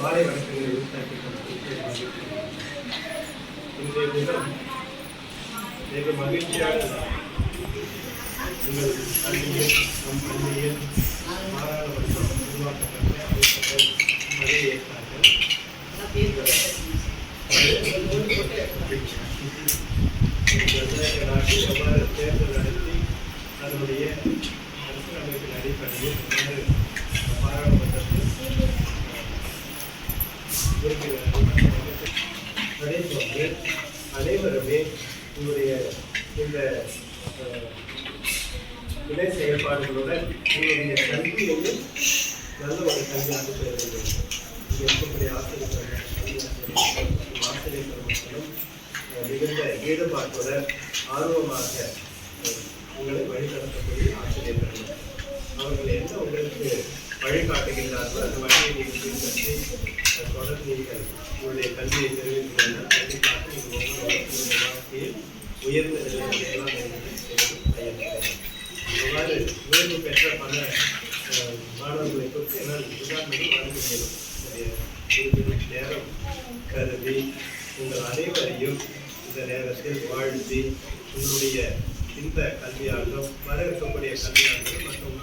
மாலை வணக்கங்களை இன்றைய தினம் மிக மகிழ்ச்சியாக உங்கள் பள்ளியில் நம் பள்ளியில் மாறாளவர்கள் உருவாக்கப்பட்ட மழையை ஏற்றார்கள். எவ்வாறு தேர்தல் நடத்தி அதனுடைய அரசியலமைப்பின் அடிப்படையில் பாராளுமன்றத்தில் நடைபெற்று அனைவருமே உங்களுடைய இந்த இணை செயல்பாடுகளுடன் உங்களுடைய கல்வியையும் நல்ல ஒரு கல்வியாக பெற வேண்டும். இங்கே இருக்கக்கூடிய ஆசிரியர்களும் மிகுந்த ஈடுபாட்டுடன் ஆர்வமாக உங்களை வழிநடத்தக்கூடிய ஆசிரியர்கள் அவர்கள் என்ன உங்களுக்கு வழிகாட்டுகின்றார்கள் அந்த வழியை நீங்கள் பின்பற்றி தொடர்ந்து நீங்கள் உங்களுடைய கல்வியை தெரிவிக்கிறீர்கள். கண்டிப்பாக நீங்கள் ஒவ்வொரு வாழ்க்கையில் உயர்ந்த நிலையெல்லாம் இவ்வாறு உயர்வு பெற்ற பல மாணவர்களை குறித்து என்னால் உதாரணங்கள் வழங்குகிறேன். நேரம் கருதி உங்கள் அனைவரையும் இந்த நேரத்தில் வாழ்த்தி உங்களுடைய இந்த கல்வியாளர்களும் வர இருக்கக்கூடிய கல்வியாளர்கள் மற்றும்